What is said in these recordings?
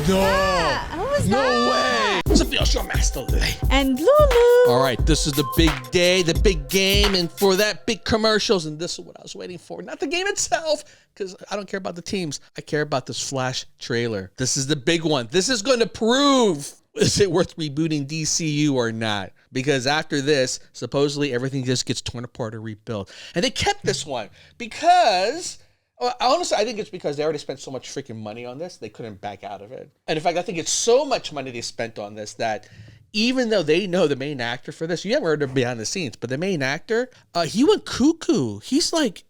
No. Who was No that? way. Sophia, show master today. And Lulu. All right, this is the big day, the big game, and for that, big commercials, and this is what I was waiting for. Not the game itself, because I don't care about the teams. I care about this Flash trailer. This is the big one. This is going to prove, is it worth rebooting DCU or not? Because after this, supposedly everything just gets torn apart or rebuilt. And they kept this one because... Well, honestly, I think it's because they already spent so much freaking money on this, they couldn't back out of it. And in fact, I think it's so much money they spent on this that even though they know the main actor for this, you haven't heard of behind the scenes, but the main actor, he went cuckoo. He's like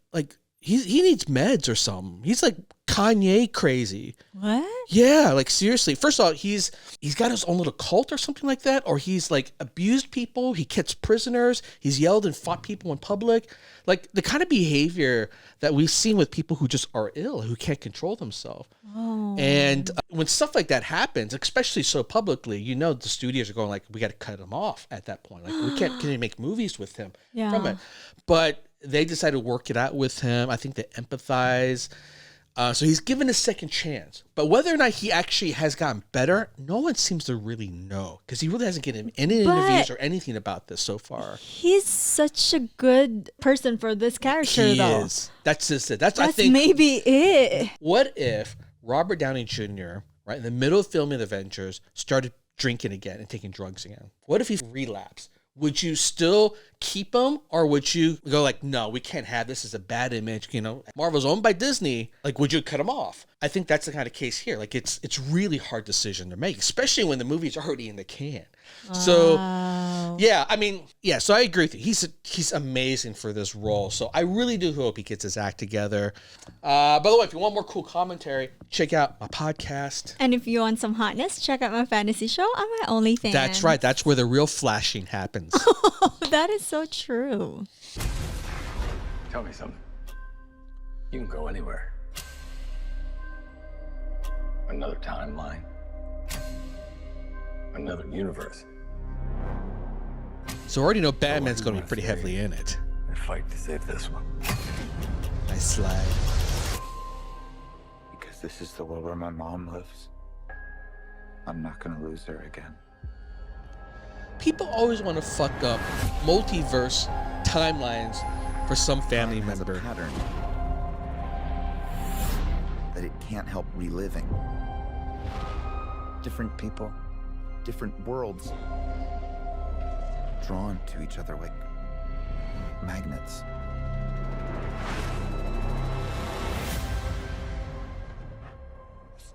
he needs meds or something. He's like Kanye crazy. What? Yeah, like seriously. First of all, he's got his own little cult or something like that, or he's like abused people. He kept prisoners. He's yelled and fought people in public. Like the kind of behavior that we've seen with people who just are ill, who can't control themselves. Oh. And when stuff like that happens, especially so publicly, you know the studios are going like, we got to cut him off at that point. Like we can't make movies with him from it. But they decided to work it out with him. I think they empathize. So he's given a second chance. But whether or not he actually has gotten better, no one seems to really know. Because he really hasn't given any interviews or anything about this so far. He's such a good person for this character, He though. is. That's just it. That's I think maybe it. What if Robert Downey Jr., right, in the middle of filming Avengers, started drinking again and taking drugs again? What if he relapsed? Would you still keep him, or would you go like, no, we can't have this as a bad image? You know, Marvel's owned by Disney. Like, would you cut him off? I think that's the kind of case here. Like, it's really hard decision to make, especially when the movie's already in the can. So, yeah, I mean, yeah. So I agree with you. He's amazing for this role. So I really do hope he gets his act together. By the way, if you want more cool commentary, check out my podcast. And if you want some hotness, check out my fantasy show on my OnlyFans. That's right. That's where the real flashing happens. That is so true. Tell me something. You can go anywhere. Another timeline. Another universe. So I already know Batman's going to be pretty heavily in it. And fight to save this one. Nice slide. Because this is the world where my mom lives. I'm not gonna lose her again. People always want to fuck up multiverse timelines for some family Time has a member. pattern that it can't help reliving. Different people, different worlds, drawn to each other like magnets.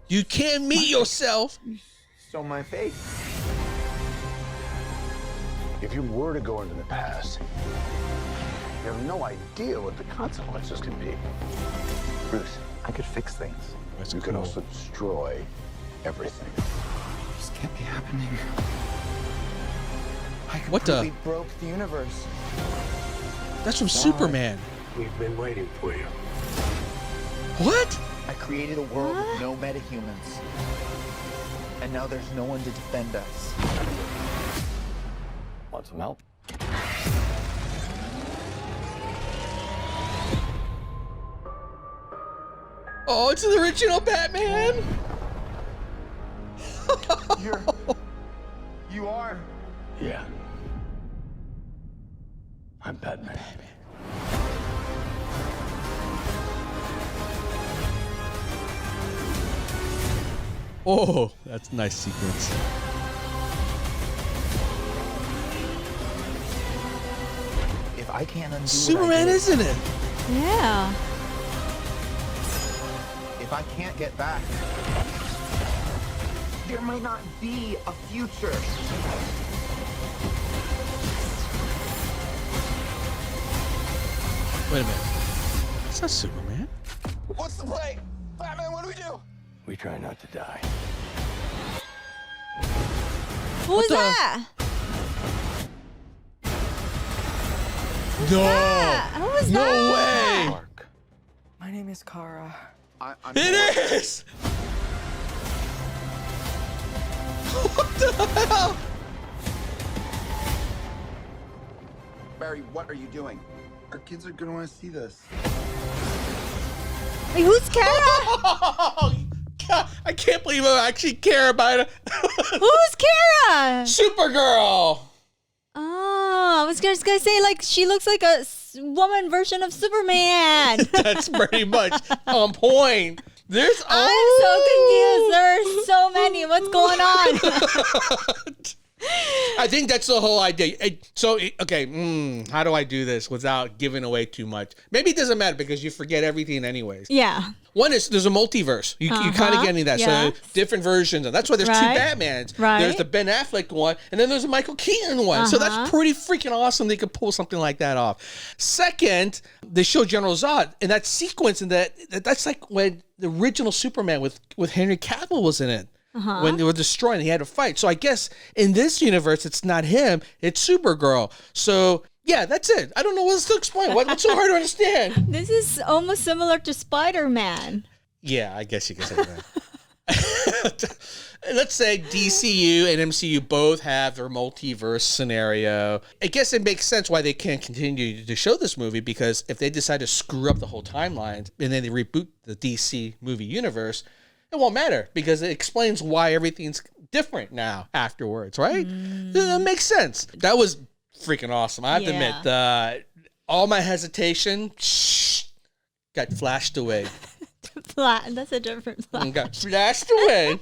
You can't meet yourself. Stole my faith. If you were to go into the past, you have no idea what the consequences can be. Bruce, I could fix things. you could also destroy everything. This can't be happening. I What the- completely broke the universe. That's from Superman. We've been waiting for you. What? I created a world with no metahumans. And now there's no one to defend us. Want some help? Oh, it's the original Batman. You are. Yeah. I'm Batman. Oh, that's a nice sequence. If I can't undo Superman, what I did, isn't it? Yeah. if I can't get back, there might not be a future. Wait a minute. It's not Superman. What's the play? Batman, what do we do? We try not to die. Who's the- that? No. Who was No that? way. Mark. My name is Kara. I'm It is. What the hell? Barry, what are you doing? Our kids are gonna want to see this. Hey, who's Kara? Oh, God. I can't believe I actually care about it. Who's Kara? Supergirl. Oh, I was just gonna say, like, she looks like a woman version of Superman. That's pretty much on point. There's I'm so confused. There are so many. What's going on? I think that's the whole idea. So, okay, how do I do this without giving away too much? Maybe it doesn't matter because you forget everything anyways. Yeah. One is there's a multiverse. You kind of getting that. Yes. So different versions. And that's why there's Right. two Batmans. Right. There's the Ben Affleck one, and then there's a Michael Keaton one. So that's pretty freaking awesome. They could pull something like that off. Second, they show General Zod in that sequence, and that's like when the original Superman with Henry Cavill was in it. When they were destroying, he had to fight. So I guess in this universe, it's not him; it's Supergirl. So yeah, that's it. I don't know what else to explain. What's so hard to understand? This is almost similar to Spider-Man. Yeah, I guess you can say that. Let's say DCU and MCU both have their multiverse scenario. I guess it makes sense why they can't continue to show this movie, because if they decide to screw up the whole timeline and then they reboot the DC movie universe, it won't matter because it explains why everything's different now afterwards, right? That makes sense. That was freaking awesome. I have to admit, all my hesitation got flashed away. That's a different flash. Got flashed away.